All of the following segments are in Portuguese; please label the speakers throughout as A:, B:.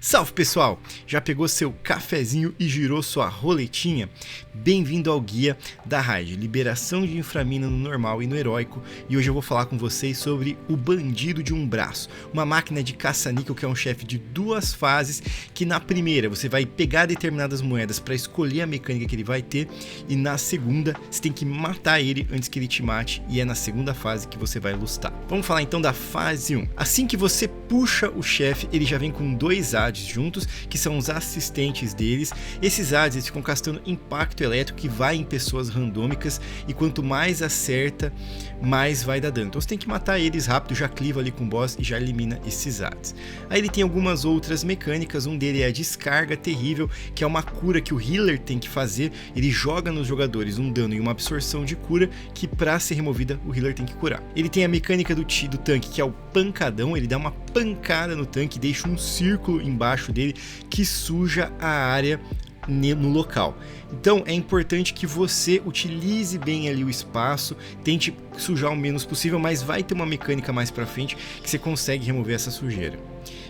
A: Salve pessoal! Já pegou seu cafezinho e girou sua roletinha? Bem-vindo ao guia da raid, liberação de inframina no normal e no heróico, e hoje eu vou falar com vocês sobre o bandido de um braço, uma máquina de caça-níquel que é um chefe de duas fases, que na primeira você vai pegar determinadas moedas para escolher a mecânica que ele vai ter, e na segunda você tem que matar ele antes que ele te mate, e é na segunda fase que você vai lustar. Vamos falar então da fase 1. Assim que você puxa o chefe, ele já vem com dois ADs juntos, que são os assistentes deles. Esses ADs eles ficam castando impacto elétrico que vai em pessoas randômicas, e quanto mais acerta, mais vai dar dano. Então você tem que matar eles rápido, já cliva ali com o boss e já elimina esses ADs. Aí ele tem algumas outras mecânicas, um dele é a descarga terrível, que é uma cura que o healer tem que fazer. Ele joga nos jogadores um dano e uma absorção de cura, que para ser removida o healer tem que curar. Ele tem a mecânica do tanque, que é o pancadão. Ele dá uma pancada no tanque, deixa um círculo embaixo dele que suja a área no local. Então é importante que você utilize bem ali o espaço, tente sujar o menos possível, mas vai ter uma mecânica mais pra frente que você consegue remover essa sujeira.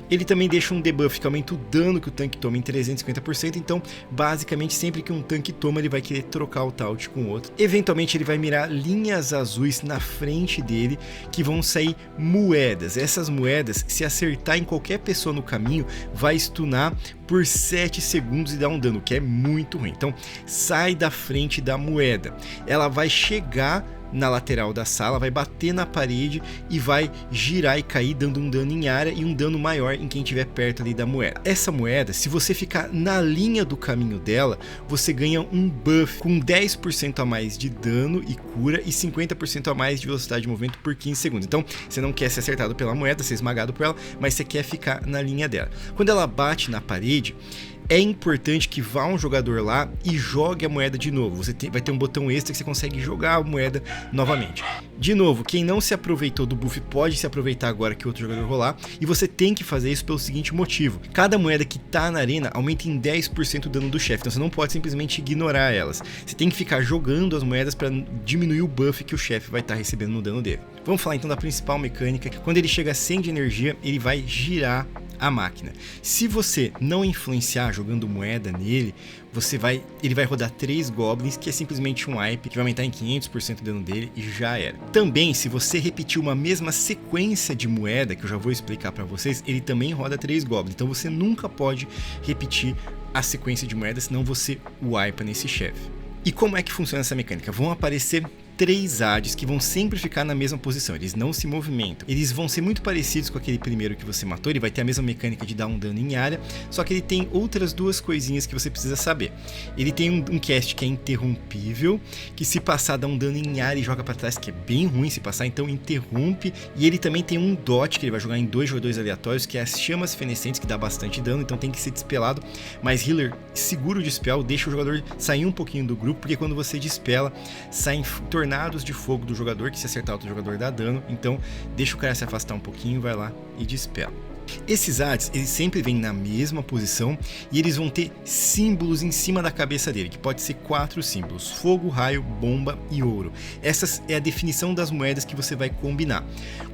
A: Ele também deixa um debuff que aumenta o dano que o tanque toma em 350%, então basicamente sempre que um tanque toma ele vai querer trocar o Taut com o outro. Eventualmente ele vai mirar linhas azuis na frente dele que vão sair moedas. Essas moedas, se acertar em qualquer pessoa no caminho, vai stunar por 7 segundos e dar um dano, que é muito ruim. Então sai da frente da moeda, ela vai chegar na lateral da sala, vai bater na parede e vai girar e cair, dando um dano em área e um dano maior em quem estiver perto ali da moeda. Essa moeda, se você ficar na linha do caminho dela, você ganha um buff com 10% a mais de dano e cura e 50% a mais de velocidade de movimento por 15 segundos. Então você não quer ser acertado pela moeda, ser esmagado por ela, mas você quer ficar na linha dela. Quando ela bate na parede, é importante que vá um jogador lá e jogue a moeda de novo. Você vai ter um botão extra que você consegue jogar a moeda novamente. De novo, quem não se aproveitou do buff pode se aproveitar agora que outro jogador rolar. E você tem que fazer isso pelo seguinte motivo: cada moeda que está na arena aumenta em 10% o dano do chefe. Então você não pode simplesmente ignorar elas. Você tem que ficar jogando as moedas para diminuir o buff que o chefe vai estar recebendo no dano dele. Vamos falar então da principal mecânica, que quando ele chega a 100 de energia, ele vai girar a máquina. Se você não influenciar jogando moeda nele, ele vai rodar 3 goblins, que é simplesmente um wipe que vai aumentar em 500% o dano dele e já era. Também, se você repetir uma mesma sequência de moeda, que eu já vou explicar para vocês, ele também roda 3 goblins. Então você nunca pode repetir a sequência de moedas, senão você wipa nesse chefe. E como é que funciona essa mecânica? Vão aparecer 3 ADs que vão sempre ficar na mesma posição, eles não se movimentam. Eles vão ser muito parecidos com aquele primeiro que você matou, ele vai ter a mesma mecânica de dar um dano em área, só que ele tem outras duas coisinhas que você precisa saber. Ele tem um cast que é interrompível, que se passar dá um dano em área e joga para trás, que é bem ruim se passar, então interrompe. E ele também tem um dot que ele vai jogar em 2 jogadores aleatórios, que é as chamas fenecentes, que dá bastante dano, então tem que ser dispelado. Mas healer segura o dispel, deixa o jogador sair um pouquinho do grupo, porque quando você dispela, saem tornados de fogo do jogador, que se acertar outro jogador dá dano, então deixa o cara se afastar um pouquinho, vai lá e dispela. Esses ADs, eles sempre vêm na mesma posição e eles vão ter símbolos em cima da cabeça dele, que pode ser 4 símbolos: fogo, raio, bomba e ouro. Essa é a definição das moedas que você vai combinar.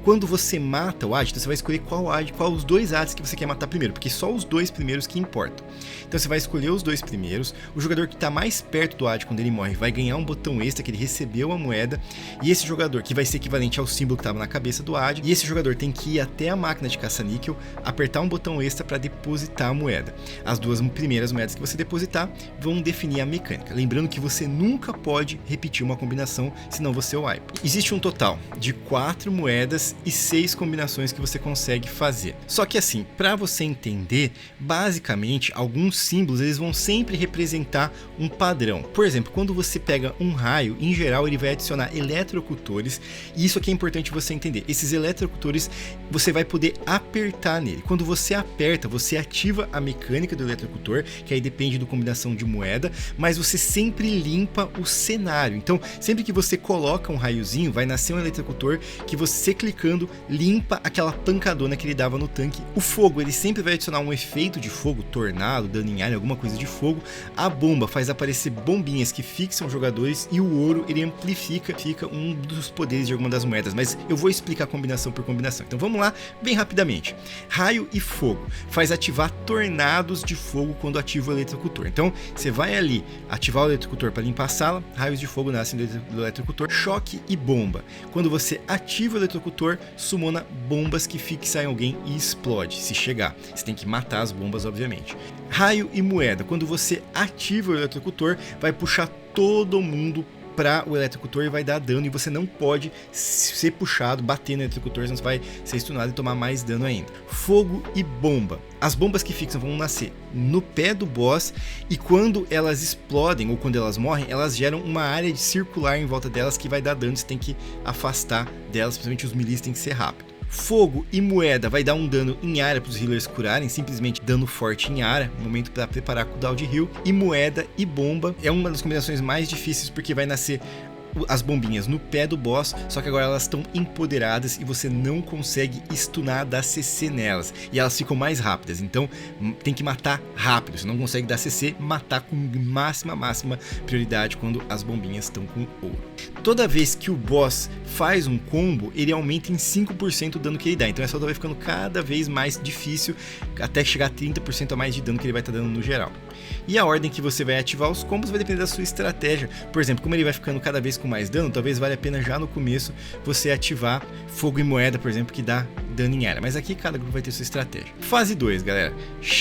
A: Quando você mata o AD, você vai escolher qual os 2 ADs que você quer matar primeiro, porque só os 2 primeiros que importam. Então você vai escolher os 2 primeiros, o jogador que está mais perto do AD quando ele morre vai ganhar um botão extra, que ele recebeu a moeda, e esse jogador, que vai ser equivalente ao símbolo que estava na cabeça do AD, e esse jogador tem que ir até a máquina de caça-níquel, apertar um botão extra para depositar a moeda. As 2 primeiras moedas que você depositar vão definir a mecânica. Lembrando que você nunca pode repetir uma combinação, senão você wipe. Existe um total de 4 moedas e 6 combinações que você consegue fazer. Só que assim, para você entender, basicamente, alguns símbolos eles vão sempre representar um padrão. Por exemplo, quando você pega um raio, em geral ele vai adicionar eletrocutores, e isso aqui é importante você entender. Esses eletrocutores você vai poder apertar nele. Quando você aperta, você ativa a mecânica do eletrocutor, que aí depende da combinação de moeda, mas você sempre limpa o cenário. Então, sempre que você coloca um raiozinho, vai nascer um eletrocutor que você clicando limpa aquela pancadona que ele dava no tanque. O fogo, ele sempre vai adicionar um efeito de fogo, tornado, dano em área, alguma coisa de fogo. A bomba faz aparecer bombinhas que fixam jogadores, e o ouro, ele amplifica um dos poderes de alguma das moedas, mas eu vou explicar combinação por combinação. Então vamos lá, bem rapidamente. Raio e fogo faz ativar tornados de fogo quando ativa o eletrocutor. Então você vai ali ativar o eletrocutor para limpar a sala, raios de fogo nascem do eletrocutor. Choque e bomba. Quando você ativa o eletrocutor, sumona bombas que fixam em alguém e explode, se chegar. Você tem que matar as bombas, obviamente. Raio e moeda. Quando você ativa o eletrocutor, vai puxar todo mundo para o eletrocutor e vai dar dano, e você não pode ser puxado, bater no eletrocutor, senão você vai ser stunado e tomar mais dano ainda. Fogo e bomba. As bombas que fixam vão nascer no pé do boss, e quando elas explodem ou quando elas morrem, elas geram uma área circular em volta delas que vai dar dano, você tem que afastar delas, principalmente os melees tem que ser rápido. Fogo e moeda vai dar um dano em área para os healers curarem, simplesmente dano forte em área, momento para preparar cooldown de heal. E moeda e bomba é uma das combinações mais difíceis, porque vai nascer as bombinhas no pé do boss, só que agora elas estão empoderadas e você não consegue stunar, dar CC nelas, e elas ficam mais rápidas, então tem que matar rápido, você não consegue dar CC, matar com máxima prioridade quando as bombinhas estão com ouro. Toda vez que o boss faz um combo, ele aumenta em 5% o dano que ele dá, então essa luta vai ficando cada vez mais difícil, até chegar a 30% a mais de dano que ele vai estar dando no geral. E a ordem que você vai ativar os combos vai depender da sua estratégia. Por exemplo, como ele vai ficando cada vez com mais dano, talvez valha a pena já no começo você ativar fogo e moeda, por exemplo, que dá dano em área. Mas aqui cada grupo vai ter sua estratégia. Fase 2, galera.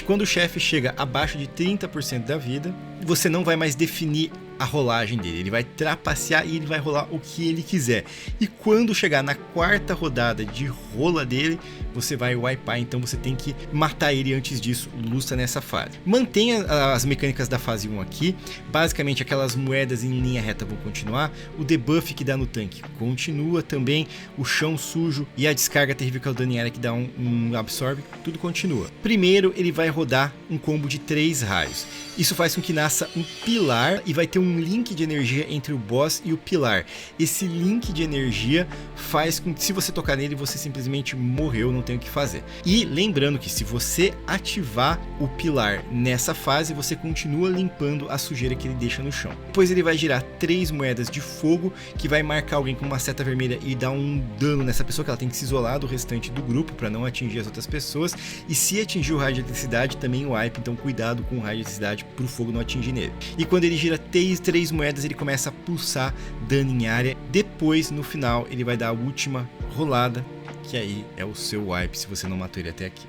A: Quando o chefe chega abaixo de 30% da vida, você não vai mais definir a rolagem dele, ele vai trapacear e ele vai rolar o que ele quiser. E quando chegar na quarta rodada de rola dele, você vai wipar, então você tem que matar ele antes disso, luta nessa fase. Mantenha as mecânicas da fase 1 aqui, basicamente aquelas moedas em linha reta vão continuar, o debuff que dá no tanque continua também, o chão sujo e a descarga terrível que é o dano em área que dá um absorbe, tudo continua. Primeiro ele vai rodar um combo de 3 raios, isso faz com que nasça um pilar e vai ter um link de energia entre o boss e o pilar. Esse link de energia faz com que se você tocar nele, você simplesmente morreu, não tem o que fazer. E lembrando que se você ativar o pilar nessa fase, você continua limpando a sujeira que ele deixa no chão. Depois ele vai girar 3 moedas de fogo, que vai marcar alguém com uma seta vermelha e dar um dano nessa pessoa, que ela tem que se isolar do restante do grupo para não atingir as outras pessoas. E se atingir o raio de eletricidade, também o wipe, então cuidado com o raio de eletricidade para o fogo não atingir nele. E quando ele gira 3 moedas, ele começa a pulsar dano em área. Depois, no final, ele vai dar a última rolada, que aí é o seu wipe se você não matou ele até aqui.